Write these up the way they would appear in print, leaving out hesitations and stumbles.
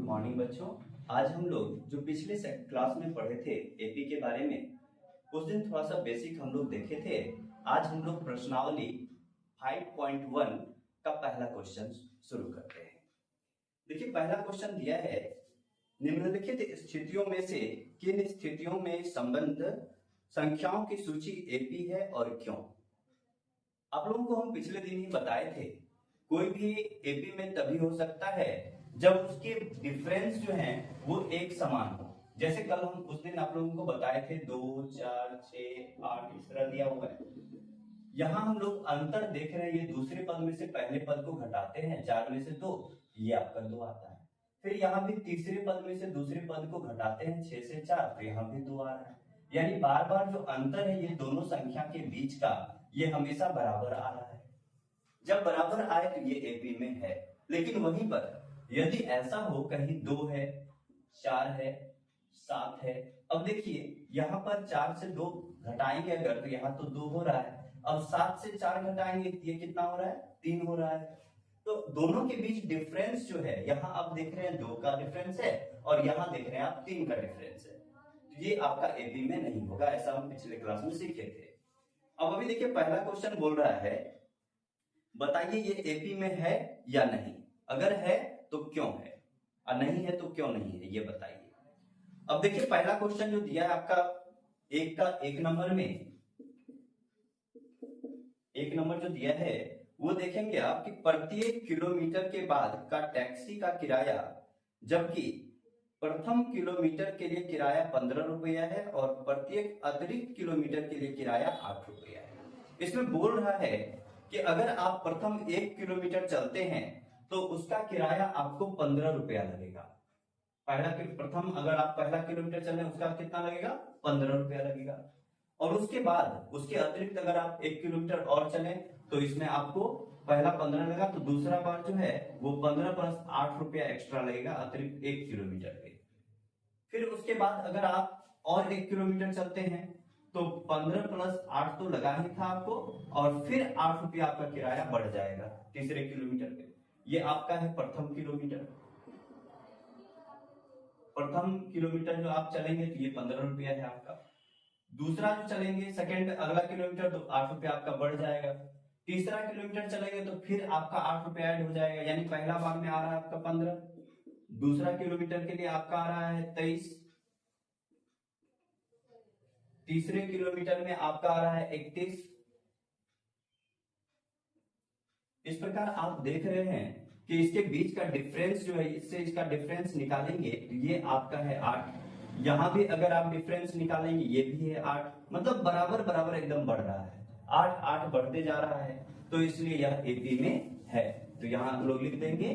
Morning बच्चों। आज हम लोग जो पिछले क्लास में पढ़े थे एपी के बारे में, उस दिन थोड़ा सा बेसिक हम लोग देखे थे। आज हम लोग प्रश्नावली 5.1 का पहला क्वेश्चन शुरू करते हैं। देखिए, पहला क्वेश्चन दिया है, निम्नलिखित स्थितियों में से किन स्थितियों में संबंध संख्याओं की सूची एपी है और क्यों। आप लोगों को हम पिछले दिन ही बताए थे, कोई भी एपी में तभी हो सकता है जब उसके डिफरेंस जो हैं वो एक समान हो। जैसे कल हम उस दिन आप लोगों को बताए थे 2, 4, 6, 8 इस तरह दिया हुआ है। यहाँ हम लोग अंतर देख रहे हैं, ये दूसरे पद में से पहले पद को घटाते हैं, 4 में से 2, ये आपका 2 आता है। फिर यहाँ भी तीसरे पद में से दूसरे पद को घटाते हैं, 6 से 4, तो यहाँ भी 2 आ रहा है। यानी बार बार जो अंतर है ये दोनों संख्या के बीच का, ये हमेशा बराबर आ रहा है। जब बराबर आए तो ये एपी में है। लेकिन वहीं पर यदि ऐसा हो कहीं 2 है, 4 है, 7 है, अब देखिए यहाँ पर 4 से 2 घटाएंगे अगर, तो यहाँ तो 2 हो रहा है। अब 7 से 4 घटाएंगे, ये कितना हो रहा है, 3 हो रहा है। तो दोनों के बीच डिफरेंस जो है, यहाँ आप देख रहे हैं 2 का डिफरेंस है और यहाँ देख रहे हैं आप 3 का डिफरेंस है। तो ये आपका एपी में नहीं होगा, ऐसा हम पिछले क्लास में सीखे थे। अब अभी देखिए, पहला क्वेश्चन बोल रहा है, बताइए ये एपी में है या नहीं। अगर है तो क्यों है, और नहीं है तो क्यों नहीं है, ये बताइए। अब देखिए, पहला क्वेश्चन जो दिया है आपका, एक नंबर में, एक नंबर जो दिया है वो देखेंगे आप कि प्रत्येक किलोमीटर के बाद का टैक्सी का किराया, जबकि प्रथम किलोमीटर के लिए किराया 15 रुपया है और प्रत्येक अतिरिक्त किलोमीटर के लिए किराया 8 रुपया है। इसमें बोल रहा है कि अगर आप प्रथम 1 किलोमीटर चलते हैं तो उसका किराया आपको 15 रुपया लगेगा। प्रथम अगर आप पहला किलोमीटर चल रहे हैं उसका कितना लगेगा, 15 रुपया लगेगा। और उसके बाद उसके अतिरिक्त अगर आप 1 किलोमीटर और चले तो इसमें आपको पहला 15 लगेगा, तो दूसरा बार जो है वो 15 प्लस 8 रुपया एक्स्ट्रा लगेगा अतिरिक्त 1 किलोमीटर पे। फिर उसके बाद अगर आप और 1 किलोमीटर चलते हैं तो 15 प्लस 8 तो लगा ही था आपको, और फिर 8 रुपया आपका किराया बढ़ जाएगा तीसरे किलोमीटर पे। ये आपका है प्रथम किलोमीटर। प्रथम किलोमीटर जो आप चलेंगे तो ये 15 रुपया है आपका। दूसरा जो चलेंगे सेकंड अगला किलोमीटर, तो 8 रुपया आपका बढ़ जाएगा। तीसरा किलोमीटर चलेंगे तो फिर आपका 8 रुपया ऐड हो जाएगा, यानी पहला बार में आ रहा है आपका 15, दूसरा किलोमीटर के लिए आपका आ रहा है 23, तीसरे किलोमीटर में आपका आ रहा है 31। इस प्रकार आप देख रहे हैं कि इसके बीच का डिफरेंस जो है, इससे इसका डिफरेंस निकालेंगे तो ये आपका है 8। यहां भी अगर आप डिफरेंस निकालेंगे ये भी है 8, मतलब बराबर बराबर एकदम बढ़ रहा है, 8 8 बढ़ते जा रहा है। तो इसलिए यह एपी में है, तो यहां हम लोग लिख देंगे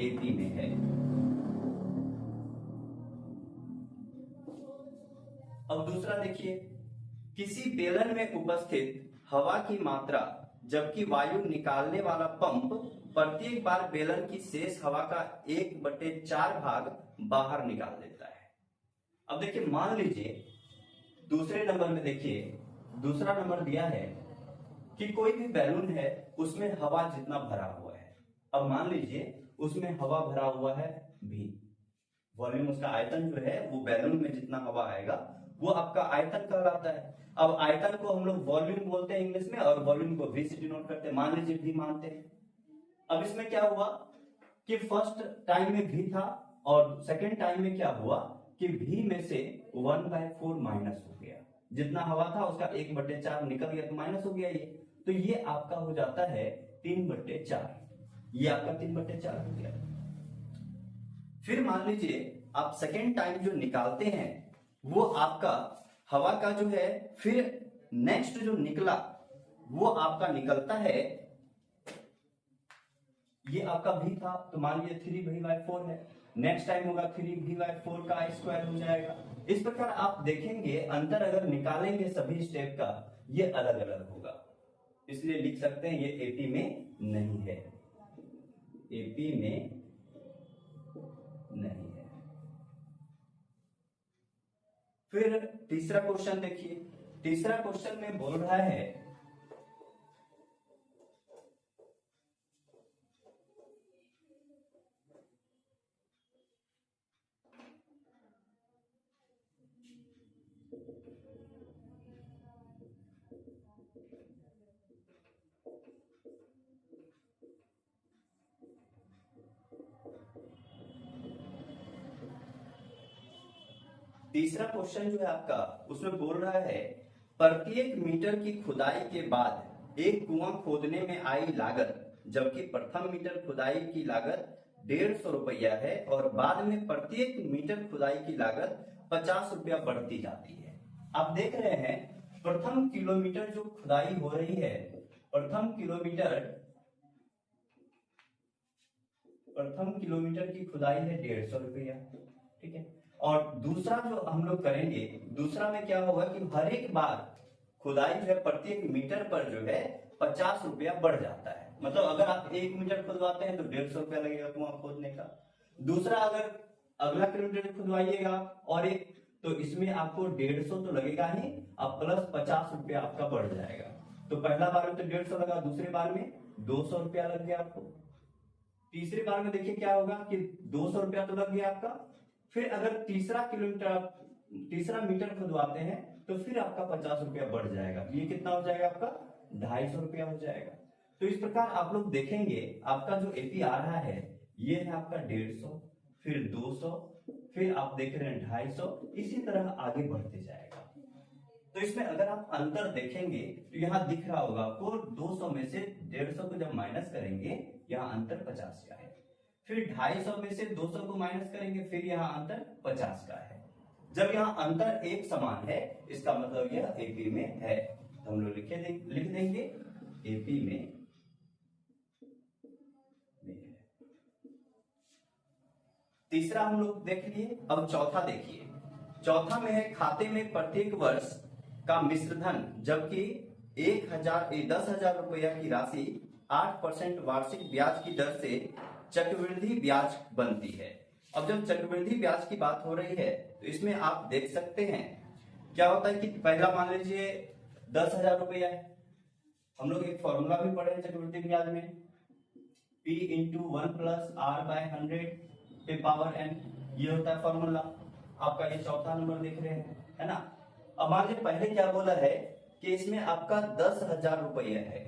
एपी में है। अब दूसरा देखिए, किसी बेलन में उपस्थित हवा की मात्रा जबकि वायु निकालने वाला पंप प्रत्येक बार बेलन की शेष हवा का 1/4 भाग बाहर निकाल देता है। अब देखिए, मान लीजिए दूसरे नंबर में देखिए, दूसरा नंबर दिया है कि कोई भी बैलून है उसमें हवा जितना भरा हुआ है। अब मान लीजिए उसमें हवा भरा हुआ है भी, वॉल्यूम उसका आयतन जो है वो बैलून में जितना हवा आएगा वो आपका आयतन कहलाता है। अब आयतन को हम लोग वॉल्यूम बोलते हैं इंग्लिश में, और वॉल्यूम को वी से डिनोट करते हैं, मान लीजिए वी मानते हैं। अब इसमें क्या हुआ कि फर्स्ट टाइम में वी था और सेकेंड टाइम में क्या हुआ कि वी में से 1/4 माइनस हो गया, जितना हवा था उसका 1/4 निकल गया तो माइनस हो गया ये, तो ये आपका हो जाता है 3/4, ये आपका 3/4 हो गया। फिर मान लीजिए आप सेकेंड टाइम जो निकालते हैं वो आपका हवा का जो है, फिर नेक्स्ट जो निकला वो आपका निकलता है, ये आपका v था तो मान लीजिए 3v/4 है, नेक्स्ट टाइम होगा 3v/4 का स्क्वायर हो जाएगा। इस प्रकार आप देखेंगे अंतर अगर निकालेंगे सभी स्टेप का ये अलग अलग होगा, इसलिए लिख सकते हैं ये एपी में नहीं है, एपी में नहीं है। फिर तीसरा क्वेश्चन देखिए, तीसरा क्वेश्चन में बोल रहा है तीसरा क्वेश्चन जो है आपका उसमें बोल रहा है प्रत्येक मीटर की खुदाई के बाद एक कुआं खोदने में आई लागत, जबकि प्रथम मीटर खुदाई की लागत 150 रुपया है और बाद में प्रत्येक मीटर खुदाई की लागत 50 रुपया बढ़ती जाती है। आप देख रहे हैं प्रथम किलोमीटर जो खुदाई हो रही है, प्रथम किलोमीटर की खुदाई है 150 रुपया, ठीक है। और दूसरा जो हम लोग करेंगे, दूसरा में क्या होगा कि हर एक बार खुदाई जो है प्रत्येक मीटर पर जो है 50 रुपया बढ़ जाता है। मतलब अगर आप 1 मीटर खुदवाते हैं तो 150 रुपया लगेगा कुआं खोदने का। दूसरा अगर अगला किलोमीटर खुदवाइएगा और एक, तो इसमें आपको 150 तो लगेगा ही, अब प्लस 50 रुपया आपका बढ़ जाएगा। तो पहला बार में तो 150 लगा, दूसरे बार में 200 रुपया लग गया आपको, तीसरे बार में देखिए क्या होगा कि 200 रुपया तो लग गया आपका। फिर अगर तीसरा मीटर खुदवाते हैं तो फिर आपका 50 रुपया बढ़ जाएगा। ये कितना हो जाएगा आपका 250 रुपया हो जाएगा। तो इस प्रकार आप लोग देखेंगे आपका जो एपी आ रहा है ये है आपका 150, फिर 200, फिर आप देख रहे हैं 250, इसी तरह आगे बढ़ते जाएगा। तो इसमें अगर आप अंतर देखेंगे तो यहाँ दिख रहा होगा आपको 200 में से 150 को जब माइनस करेंगे यहाँ अंतर 50 का है, फिर 250 में से 200 को माइनस करेंगे फिर यहाँ अंतर 50 का है। जब यहाँ अंतर एक समान है इसका मतलब यह एपी में है, तो हम लोग लिख देंगे एपी में है। तीसरा हम लोग देख लिए। अब चौथा देखिए, चौथा में है खाते में प्रत्येक वर्ष का मिश्रधन, जबकि 10,000 रुपया की राशि 8% वार्षिक ब्याज की दर से चक्रवृद्धि ब्याज बनती है। अब जब चक्रवृद्धि ब्याज की बात हो रही है तो इसमें आप देख सकते हैं क्या होता है कि पहला मान लीजिए 10,000 रुपया है। हम लोग एक फॉर्मूला भी पढ़े चक्रवृद्धि ब्याज में, P × 1 + R/100 पे पावर n, ये होता है फॉर्मूला आपका। ये चौथा नंबर देख रहे हैं, है ना। अब मान लीजिए पहले क्या बोला है कि इसमें आपका 10,000 रुपया है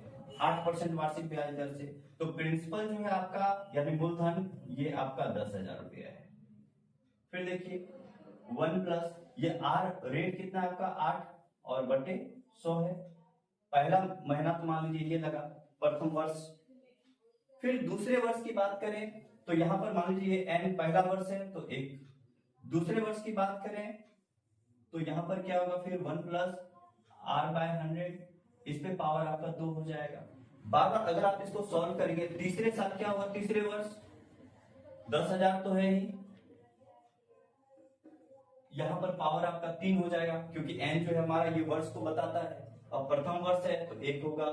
8% वार्षिक ब्याज दर से, तो प्रिंसिपल जो है आपका यानी मूलधन ये आपका 10,000 रुपया है। फिर देखिए 1 प्लस ये आर रेट कितना है आपका 8 और बटे 100 है। पहला महीना तो मान लीजिए ये लगा प्रथम वर्ष। फिर दूसरे वर्ष की बात करें तो यहाँ पर मान लीजिए n पहला वर्ष है तो 1, दूसरे वर्ष की बात करें तो यहाँ पर क्या होगा फिर 1 + R/100, इस पे पावर आपका 2 हो जाएगा। बार बार अगर आप इसको सॉल्व करेंगे तीसरे साल क्या होगा, तीसरे वर्ष 10,000 तो है ही, यहाँ पर पावर आपका 3 हो जाएगा क्योंकि n जो है हमारा ये वर्ष को बताता है। अब प्रथम वर्ष है तो 1 होगा,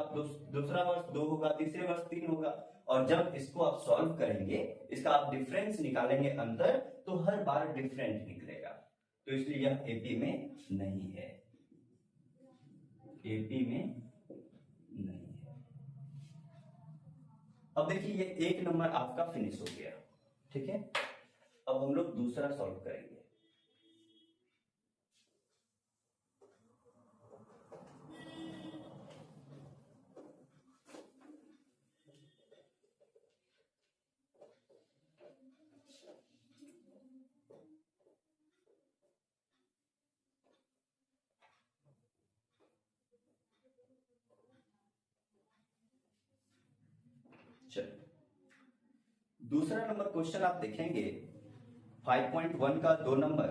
दूसरा वर्ष 2 होगा, तीसरे वर्ष 3 होगा। और जब इसको आप सॉल्व करेंगे, इसका आप डिफरेंस निकालेंगे अंतर, तो हर बार डिफरेंट निकलेगा। तो इसलिए यह एपी में नहीं है, एपी में नहीं है। अब देखिए ये 1 नंबर आपका फिनिश हो गया, ठीक है। अब हम लोग दूसरा सॉल्व करेंगे। दूसरा नंबर क्वेश्चन आप देखेंगे 5.1 का 2 नंबर,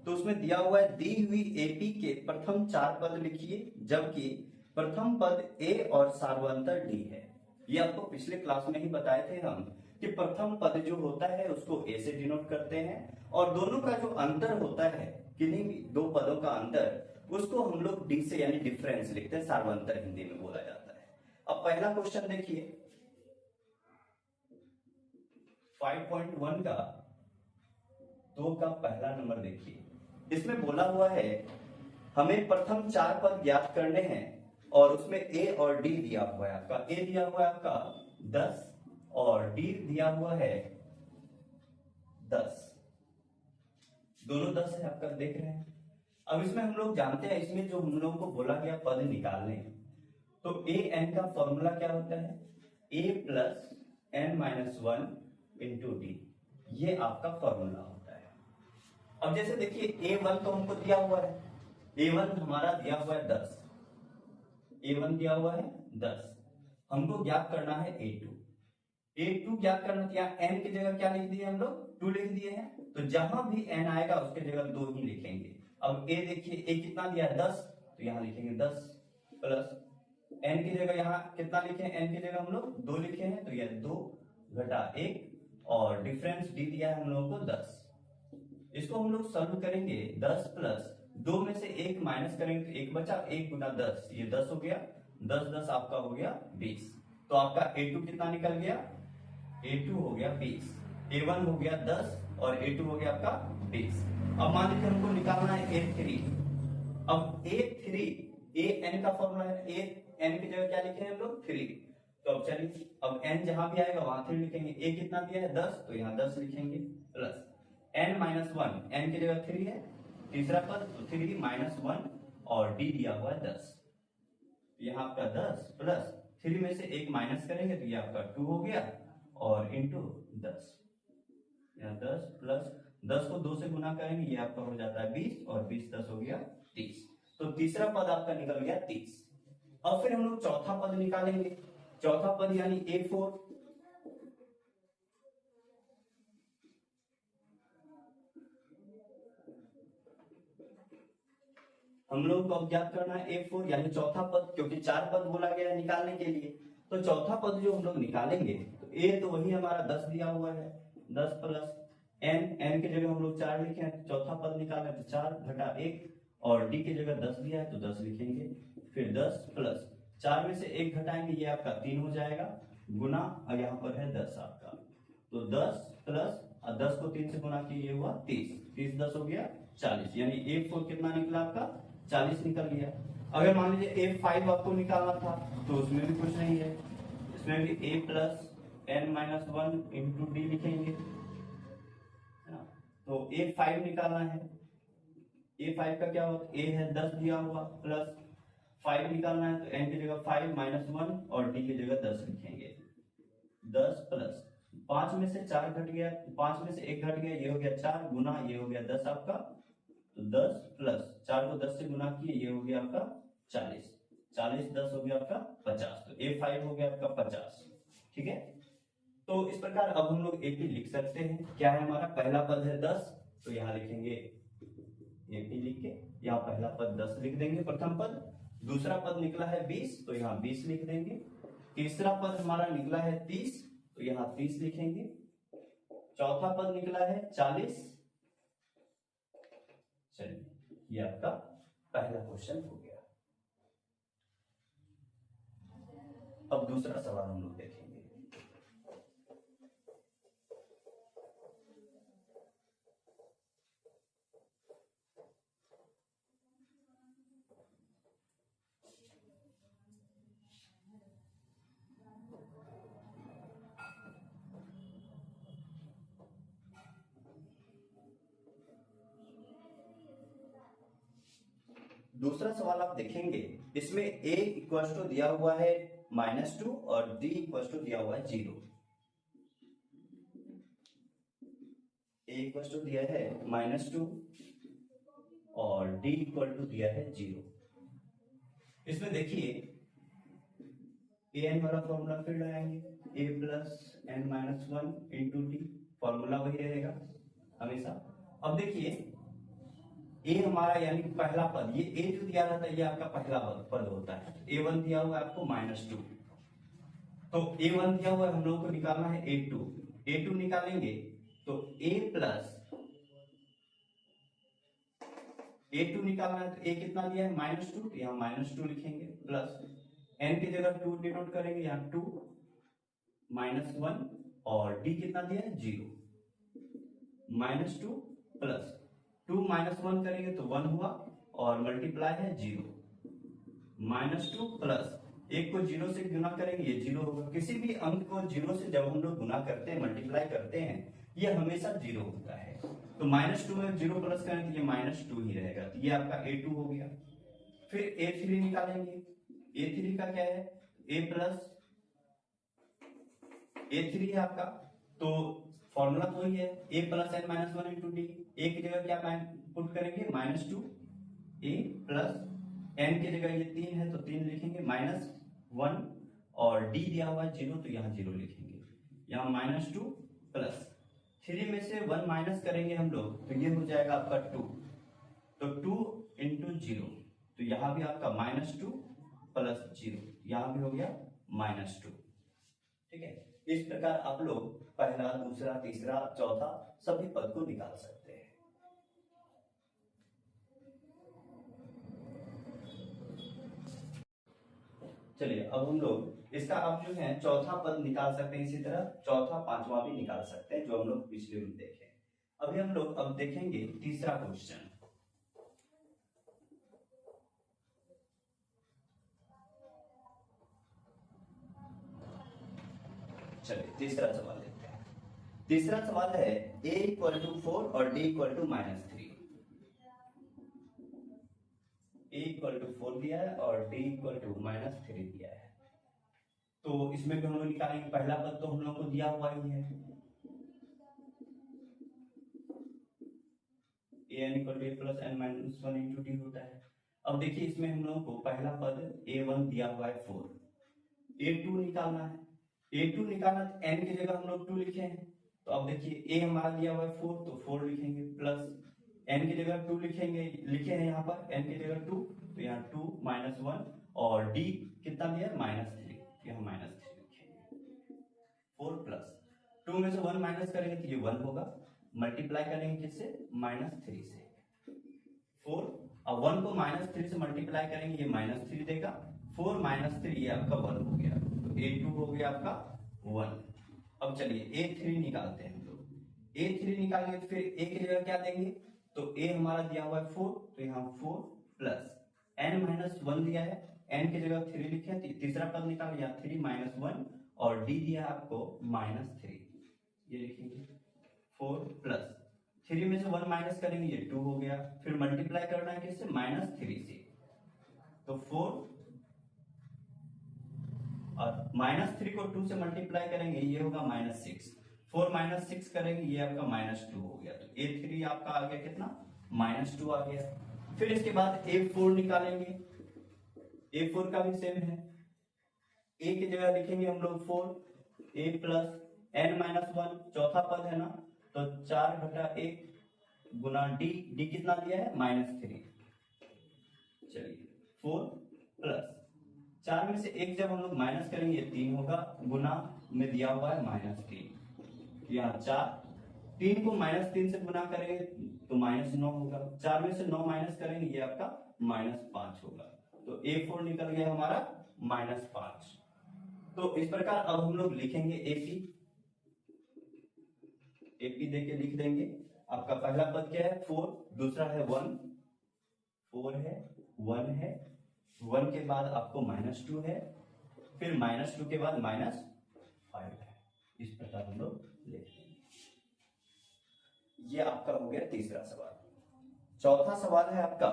तो उसमें दिया हुआ है दी हुई एपी के प्रथम 4 पद लिखिए, जबकि प्रथम पद ए और सार्वंतर डी है। ये आपको पिछले क्लास में ही बताए थे हम कि प्रथम पद जो होता है उसको ए से डिनोट करते हैं और दोनों का जो अंतर होता है किन्हीं भी 2 पदों का अंतर उसको हम लोग डी से यानी डिफरेंस लिखते हैं, सार्वंतर हिंदी में बोला जाता है। अब पहला क्वेश्चन देखिए 5.1 का 2 का पहला नंबर देखिए, इसमें बोला हुआ है हमें प्रथम 4 पद ज्ञात करने हैं और उसमें ए और डी दिया हुआ है आपका। ए दिया हुआ है आपका 10 और डी दिया हुआ है 10, दोनों 10 है आपका, देख रहे हैं। अब इसमें हम लोग जानते हैं, इसमें जो हम लोगों को बोला गया पद निकालने, तो ए एन का फॉर्मूला क्या होता है, ए + n - 1 × डी, ये आपका फॉर्मूला होता है। अब जैसे देखिए A1 तो हमको दिया हुआ है, A1 हमारा दिया हुआ है 10, A1 दिया हुआ है 10, हमको ज्ञात करना है A2। A2 ज्ञात करना था, n की जगह क्या लिख दिए हम लोग, 2 लिख दिए हैं, तो जहां भी n आएगा उसके जगह 2 ही लिखेंगे। अब A देखिए A कितना दिया है 10, तो यहाँ लिखेंगे 10 प्लस n की जगह यहाँ कितना लिखे हैं, n की जगह हम लोग 2 लिखे हैं, तो यह 2 घटा 1 और डिफरेंस d दिया है हम लोगों को 10। इसको हम लोग सॉल्व करेंगे, 10 प्लस 2 में से 1 माइनस करेंगे तो 1 बचा, 1 गुना 10 ये 10 हो गया, 10 10 आपका हो गया 20। तो आपका A2 कितना निकल गया, A2 हो गया 20, A1 हो गया 10 और A2 हो गया आपका 20। अब मान लीजिए हमको निकालना है A3। अब A3 an का फॉर्मूला है, an की जगह क्या लिखे हैं हम लोग 3, तो अब चलिए अब n जहां भी आएगा वहां 3 लिखेंगे। a कितना दिया है 10, तो यहाँ 10 लिखेंगे प्लस n माइनस 1, n की जगह 3 है, तीसरा पद तो 3 माइनस 1 और d दिया हुआ है 10, यहाँ आपका 10 प्लस 3 में से 1 माइनस करेंगे तो ये आपका 2 हो गया और इंटू 10, यहाँ 10 प्लस 10 को 2 से गुना करेंगे ये आपका हो जाता है 20 और 20 10 हो गया 30। तो तीसरा पद आपका निकल गया 30। अब फिर हम लोग चौथा पद निकालेंगे, चौथा पद यानी A4। हम लोग को अब ज्ञात करना है A4 यानी चौथा पद, क्योंकि 4 पद बोला गया है निकालने के लिए। तो चौथा पद जो हम लोग निकालेंगे तो A तो वही हमारा 10 दिया हुआ है, 10 प्लस n की जगह हम लोग 4 लिखे हैं, चौथा पद निकाले तो 4 घटा 1 और d की जगह 10 दिया है तो 10 लिखेंगे, फिर 10 प्लस 4 में से 1 घटाएंगे ये आपका 3 हो जाएगा, गुना और यहाँ पर है 10 आपका, तो 10 प्लस 10 को 3 से गुना किए ये हुआ 30, 30 10 हो गया 40, यानी A4 कितना निकला आपका 40 निकल गया। अगर मान लीजिए A5 आपको निकालना था तो उसमें भी कुछ नहीं है, इसमें भी A plus n minus 1 into D लिखेंगे, तो A5 निकालना है, A5 का क्या होगा, A है 10 दिया हुआ प्लस 5 निकालना है, तो n की जगह 5 माइनस 1 और d की जगह 10 लिखेंगे, 10 प्लस 5 में से 4 घट गया, 5 में से 1 घट गया ये हो गया 4 गुना ये हो गया 10 आपका, तो 10 प्लस 4 को 10 से गुना किए ये हो गया आपका 40, 40 10 हो गया आपका 50, तो A5 हो गया आपका 50। ठीक है, तो इस प्रकार अब हम लोग AP लिख सकते हैं। क्या है हमारा पहला पद है 10, तो यहाँ लिखेंगे AP लिख के यहाँ पहला पद 10 लिख देंगे प्रथम पद, दूसरा पद निकला है 20 तो यहाँ 20 लिख देंगे, तीसरा पद हमारा निकला है 30 तो यहाँ 30 लिखेंगे, चौथा पद निकला है 40। चलिए ये आपका पहला क्वेश्चन हो गया। अब दूसरा सवाल हम लोग देखेंगे। दूसरा सवाल आप देखेंगे, इसमें a इक्वल टू दिया हुआ है -2 और d इक्वल टू दिया हुआ है 0। a इक्वल टू दिया है -2 और d इक्वल टू दिया है 0। इसमें देखिए an वाला फॉर्मूला फिर लगाएंगे, a plus n minus 1 into D, formula वही रहेगा हमेशा। अब देखिए ए हमारा यानी पहला पद, ये ए जो दिया रहता है ये आपका पहला पद होता है, A1 दिया हुआ है आपको -2, तो A1 दिया हुआ है हम लोगों को निकालना है A2 निकालेंगे तो A प्लस A2 निकालना है, तो A कितना दिया है -2, तो यहाँ -2 लिखेंगे प्लस n की जगह 2 डिनोट करेंगे, यहाँ 2 -1 और d कितना दिया है 0, -2 प्लस 2 माइनस 1 करेंगे तो 1 हुआ और मल्टीप्लाई है 0, -2 प्लस 1 को 0 से गुना करेंगे ये 0 होगा। किसी भी अंक को 0 से जब हम लोग गुना करते हैं मल्टीप्लाई करते हैं ये हमेशा 0 होता है, तो -2 में 0 प्लस करें तो ये -2 ही रहेगा, तो ये आपका A2 हो गया। फिर A3 निकालेंगे, A3 का क्या है A प्लस A3 है आपका, तो फॉर्मूला तो वही है, a plus N minus one into D. A की जगह क्या पुट करेंगे, minus two, A plus N की जगह ये 3 है तो 3 लिखेंगे, माइनस 1, और डी दिया हुआ है 0 तो यहाँ 0 लिखेंगे, यहाँ माइनस 2 प्लस 3 में से 1 माइनस करेंगे हम लोग तो ये हो जाएगा आपका 2, तो 2 इंटू 0 तो यहाँ भी आपका माइनस 2 प्लस 0, यहाँ भी हो गया माइनस 2। ठीक है, इस प्रकार आप लोग पहला, दूसरा, तीसरा, चौथा सभी पद को निकाल सकते हैं। चलिए अब हम लोग इसका अब जो है चौथा पद निकाल सकते हैं, इसी तरह चौथा, पांचवा भी निकाल सकते हैं जो हम लोग पिछले में देखे। अभी हम लोग अब देखेंगे तीसरा क्वेश्चन। चलिए तीसरा सवाल देखते हैं। तीसरा सवाल है a इक्वल टू 4 और d equal to minus 3। a equal to 4 दिया है और d इक्वल टू माइनस 3 दिया है, तो इसमें भी हम लोग निकालेंगे। पहला पद तो हम लोग को दिया हुआ ही है, an equal to a plus N minus 1 into d होता है। अब देखिए इसमें हम लोगों को पहला पद a1 दिया हुआ है 4, a2 निकालना है। a2 निकालना तो n की जगह हम लोग 2 लिखे हैं, तो अब देखिए a हमारा दिया हुआ है 4 तो 4 लिखेंगे, प्लस n की जगह 2 लिखेंगे, लिखे हैं यहाँ पर n की जगह 2 तो यहाँ 2 माइनस 1, और d कितना दिया है माइनस 3, यहाँ माइनस 3 लिखेंगे। 4 प्लस 2 में से 1 माइनस करेंगे तो ये 1 होगा, मल्टीप्लाई करेंगे किससे, माइनस 3 से। 4, अब 1 को माइनस 3 से मल्टीप्लाई करेंगे, ये माइनस 3 देगा, 4 माइनस 3 ये आपका 1 हो गया, तो a2 हो गया आपका 1। अब चलिए a3 निकालते हैं हम लोग। a3 निकालेंगे तो फिर a की जगह क्या देंगे, तो a हमारा दिया हुआ है 4 तो यहाँ 4 प्लस n माइनस 1 दिया है, n की जगह 3 लिखे हैं, तीसरा पद निकालें, यहाँ 3 माइनस 1, और d दिया है आपको माइनस 3, ये लिखेंगे। 4 प्लस 3 में से 1 माइनस करेंगे, ये 2 हो गया, फिर मल्टीप्लाई करना है किससे, माइनस 3 से, तो 4 और माइनस 3 को 2 से मल्टीप्लाई करेंगे, ये होगा माइनस 6, 4 माइनस 6 करेंगे, ये आपका माइनस 2 हो गया, तो a3 आपका आ गया कितना, माइनस 2 आ गया। फिर इसके बाद a4 निकालेंगे, a4 का भी सेम है, a की जगह लिखेंगे हम लोग 4, a प्लस n माइनस 1, चौथा पद है ना, तो 4 घटा 1 गुना d, d कितना दिया है माइनस 3। चलिए 4 प्लस 4 में से 1 जब हम लोग माइनस करेंगे ये 3 होगा, गुना में दिया हुआ है माइनस 3, यहाँ 4, 3 को माइनस 3 से गुना करेंगे तो माइनस 9 होगा, 4 में से 9 माइनस करेंगे ये आपका माइनस 5 होगा, तो a4 निकल गया हमारा माइनस 5। तो इस प्रकार अब हम लोग लिखेंगे AP देके लिख देंगे। आपका पहला पद क्या है 4, दूसरा है 1, 4 है, 1 है, 1 के बाद आपको माइनस 2 है, फिर माइनस 2 के बाद माइनस 5 है, इस प्रकार हम लोग लिख लेंगे। ये आपका हो गया तीसरा सवाल। चौथा सवाल है आपका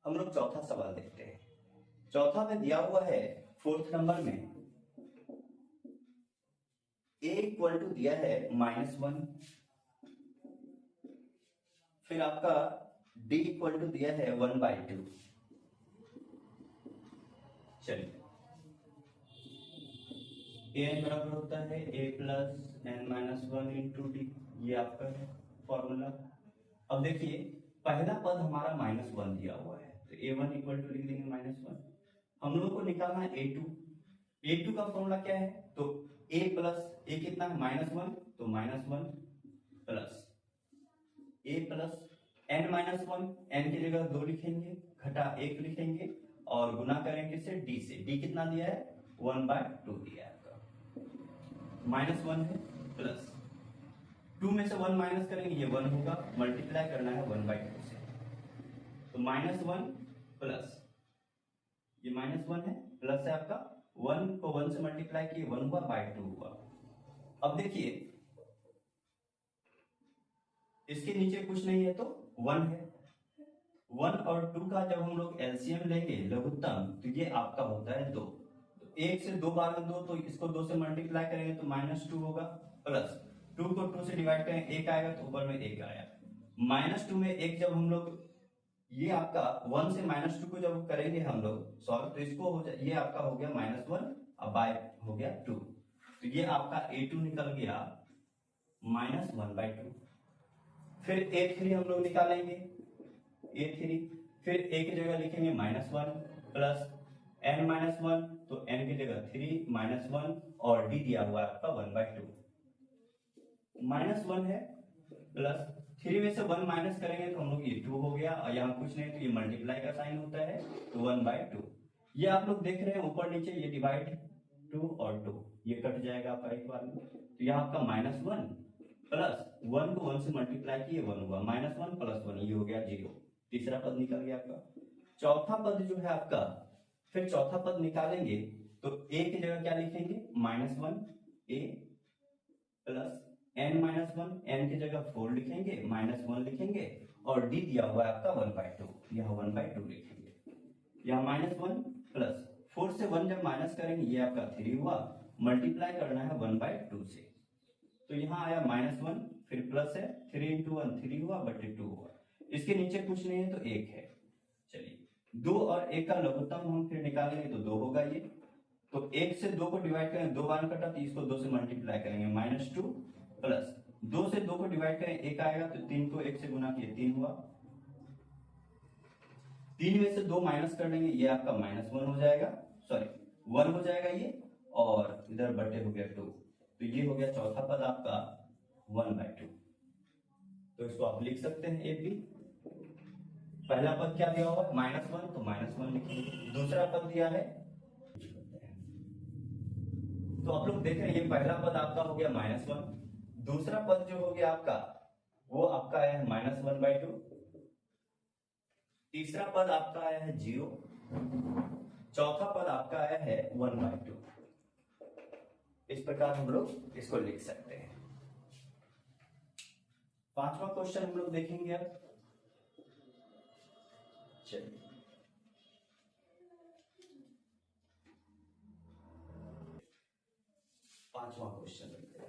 हम लोग चौथा सवाल देखते हैं। चौथा में दिया हुआ है 4th नंबर में a इक्वल टू दिया है -1, फिर आपका d इक्वल टू दिया है 1/2। चलिए a बराबर होता है a plus n minus 1 into D, ये आपका है फॉर्मूला। अब देखिए पहला पद हमारा -1 दिया हुआ है, तो a1 इक्वल टू लिख देंगे -1। हम लोगों को निकालना है a2। a2 का फॉर्मूला क्या है, तो a प्लस a कितना है -1, तो -1 plus a plus n minus 1, n की जगह 2 लिखेंगे, घटा 1 लिखेंगे और गुना करेंगे से d से। d कितना दिया है 1/2 दिया है आपका, -1 है प्लस 2 में से 1 माइनस करेंगे, ये 1 होगा, मल्टीप्लाई करना है 1/2 से, तो -1 प्लस ये -1 है, प्लस है आपका 1 को 1 से मल्टीप्लाई किए 1 हुआ बाय 2 हुआ। अब देखिए इसके नीचे कुछ नहीं है तो 1 है। 1 और 2 का जब हम लोग एलसीएम लेंगे लघुत्तम तो ये आपका होता है 2। तो 1 से 2 बार 2 तो इसको 2 से मल्टीप्लाई करेंगे तो -2 होगा, प्लस 2 को 2 से डिवाइड करेंगे 1 आएगा तो ऊपर में 1 आया। -2 में 1 जब हम लोग ये आपका 1 से -2 को जब करेंगे हम लोग सॉल्व तो इसको हो जाए, ये आपका हो गया -1 और बाय हो गया 2, तो ये आपका a2 निकल गया -1/2। फिर a3 हम लोग निकालेंगे, a3 फिर a की जगह लिखेंगे -1 प्लस n-1 तो n की जगह 3 -1 और d दिया हुआ है आपका 1/2। -1 है प्लस 3 में से 1 माइनस करेंगे तो हम लोग ये 2 हो गया और यहाँ कुछ नहीं तो ये मल्टीप्लाई का साइन होता है तो 1/2। ये आप लोग देख रहे हैं ऊपर नीचे ये डिवाइड 2 और 2 ये कट जाएगा आपका एक बार में, तो यहाँ आपका -1 प्लस 1 को 1 से मल्टीप्लाई किए 1 हुआ, -1 प्लस 1 ये हो गया 0। तीसरा पद निकल गया आपका। चौथा पद जो है आपका, फिर चौथा पद निकालेंगे तो a की जगह क्या लिखेंगे -1 a प्लस n-1 n की जगह 4 लिखेंगे -1 लिखेंगे और d दिया हुआ है आपका 1/2, यह 1/2 लिखेंगे। यह -1 प्लस 4 से 1 जब माइनस करेंगे ये आपका 3 हुआ, मल्टीप्लाई करना है 1/2 से तो यहाँ आया -1 फिर प्लस है 3 × 1 3 हुआ बटे 2 हुआ। इसके नीचे कुछ नहीं है तो 1 है। चलिए 2 और 1 का लघुत्तम हम फिर निकालेंगे तो 2 होगा ये, तो 1 से 2 को डिवाइड करेंगे 2 बार कटा तो इसको 2 से मल्टीप्लाई करेंगे -2 प्लस 2 से 2 को डिवाइड करें 1 आएगा तो 3 को 1 से गुना किए 3 हुआ, 3 में से 2 माइनस कर लेंगे ये आपका -1 हो जाएगा, सॉरी 1 हो जाएगा ये और इधर बटे हो गया 2, तो ये हो गया चौथा पद आपका 1/2। तो इसको आप लिख सकते हैं AP। पहला पद क्या दिया हुआ है -1 तो -1 लिखेंगे, दूसरा पद दिया है तो आप लोग देख रहे हैं ये पहला पद आपका हो गया -1, दूसरा पद जो हो गया आपका वो आपका आया है -1/2, तीसरा पद आपका आया है 0, चौथा पद आपका आया है 1/2। इस प्रकार हम लोग इसको लिख सकते हैं। पांचवा क्वेश्चन हम लोग देखेंगे अब। चलिए पांचवा क्वेश्चन देखते हैं।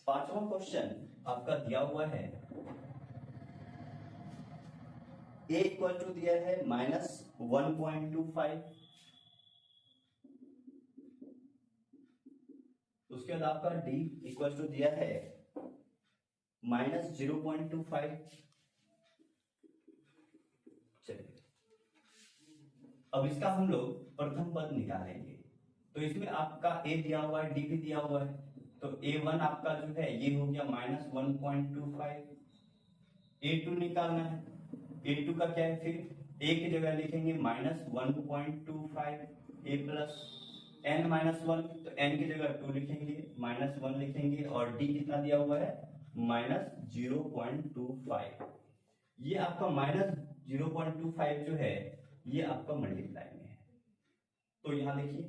पांचवा क्वेश्चन आपका दिया हुआ है a इक्वल टू दिया है -1.25, उसके बाद आपका d इक्वल टू दिया है -0.25। चलिए अब इसका हम लोग प्रथम पद निकालेंगे, तो इसमें आपका a दिया हुआ है d भी दिया हुआ है, तो a1 आपका जो है ये हो गया -1.25, a2 निकालना है, a2 का क्या है फिर a की जगह लिखेंगे -1.25 a प्लस n-1 तो n की जगह 2 लिखेंगे -1 लिखेंगे और d कितना दिया हुआ है -0.25। ये आपका -0.25 जो है ये आपका मल्टीप्लाई में है, तो यहाँ देखिए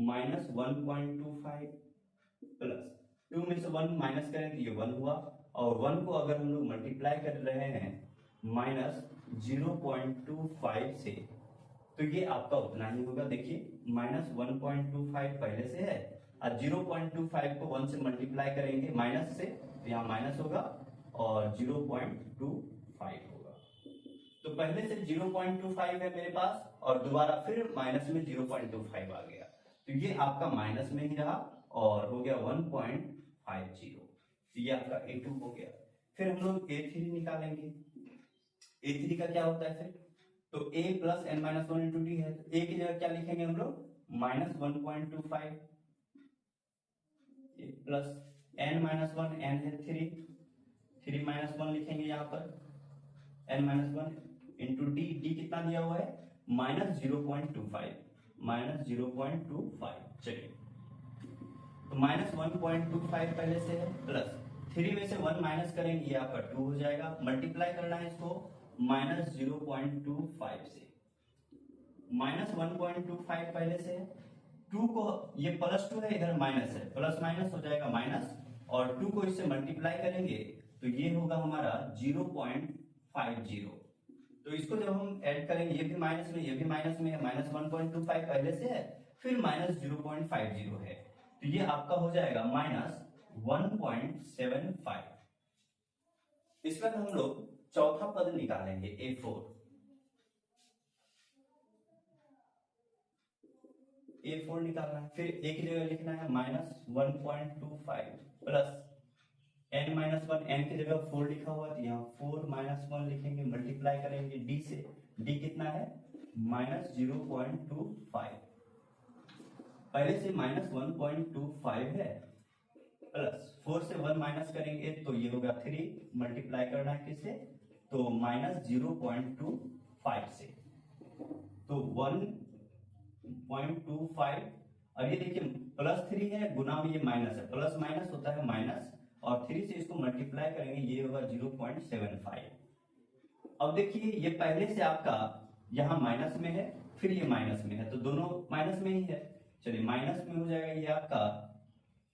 -1.25 प्लस 2 में से 1 माइनस करें तो ये 1 हुआ और 1 को अगर हम लोग मल्टीप्लाई कर रहे हैं -0.25 से तो ये आपका उतना ही होगा। देखिए -1.25 पहले से है और 0.25 को 1 से मल्टीप्लाई करेंगे माइनस से तो यहाँ माइनस होगा और 0.25 होगा। तो पहले से 0.25 है मेरे पास और दोबारा फिर माइनस में 0.25 आ गया, तो ये आपका माइनस में ही रहा और हो गया 1.50, तो ये आपका A2 हो गया। फिर हम लोग A3 निकालेंगे, A3 का क्या होता है फिर, तो A प्लस n-1 × d है, तो A की जगह क्या लिखेंगे हम लोग -1.25 प्लस n-1 n है 3 -1 लिखेंगे यहाँ पर n minus one into D, D कितना दिया हुआ है -0.25, -0.25। चलिए तो -1.25 पहले से है, प्लस 3 में से 1 माइनस करेंगे ये आपका 2 हो जाएगा, मल्टीप्लाई करना है इसको -0.25 से, -1.25 पहले से है, 2 को ये +2 है, इधर माइनस है, प्लस माइनस हो जाएगा माइनस, और 2 को इससे मल्टीप्लाई करेंगे तो ये होगा हमारा 0.50। तो इसको जब हम ऐड करेंगे, ये भी माइनस में, ये भी माइनस में है, -1.25 पहले से है, फिर -0.50 है, तो ये आपका हो जाएगा -1.75। इस वक्त हम लोग चौथा पद निकालेंगे A4। A4 निकालना है, फिर एक जगह लिखना है -1.25 plus n minus one, n की जगह 4 लिखा हुआ है, यहाँ 4 माइनस 1 लिखेंगे, मल्टीप्लाई करेंगे d से, d कितना है -0.25, पहले से -1.25 है, प्लस 4 से 1 माइनस करेंगे तो ये होगा 3, मल्टीप्लाई करना है किससे, तो -0.25 से, तो 1.25, और ये देखिए +3 है, गुना में ये माइनस है, प्लस माइनस होता है माइनस, और 3 से इसको मल्टीप्लाई करेंगे ये होगा 0.75। अब देखिए ये पहले से आपका यहाँ माइनस में है, फिर ये माइनस में है, तो दोनों माइनस में ही है, चलिए माइनस में हो जाएगा ये आपका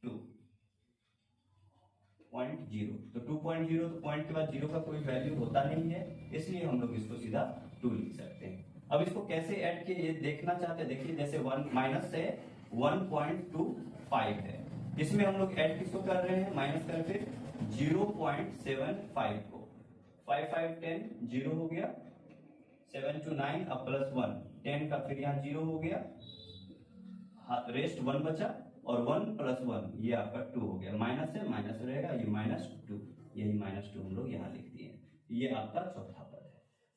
2.0, तो 2.0, तो पॉइंट के बाद 0 का कोई वैल्यू होता नहीं है, इसलिए हम लोग इसको सीधा 2 लिख सकते हैं। अब इसको कैसे ऐड किए ये देखना चाहते हैं, देखिए जैसे 1 माइनस से 1.25 है, इसमें हम लोग ऐड किसको कर रहे हैं, माइनस कर फिर 0.75 को, 5 5 10, 0 हो गया, 7 to 9, अब प्लस 1, 10 का फिर यहाँ 0 हो गया, रेस्ट 1 बचा, और 1 + 1 ये आपका 2 हो गया, माइनस से माइनस रहेगा, ये -2, यही -2 हम लोग यहाँ लिख दिए, ये आपका चौथा पद है।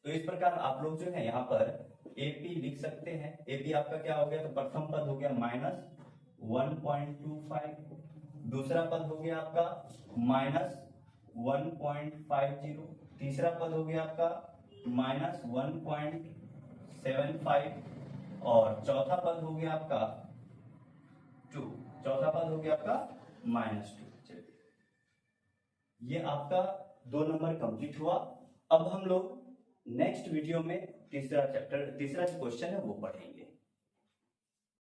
तो इस प्रकार आप लोग जो है यहाँ पर AP लिख सकते हैं। AP आपका क्या हो गया, तो प्रथम पद हो गया -1.25, दूसरा पद हो गया आपका -1.50, तीसरा पद हो गया आपका -1.75, और चौथा पद हो गया आपका 2, चौथा पद हो गया आपका -2। चलिए ये आपका 2 नंबर कंप्लीट हुआ। अब हम लोग नेक्स्ट वीडियो में तीसरा चैप्टर, तीसरा जो क्वेश्चन है वो पढ़ेंगे।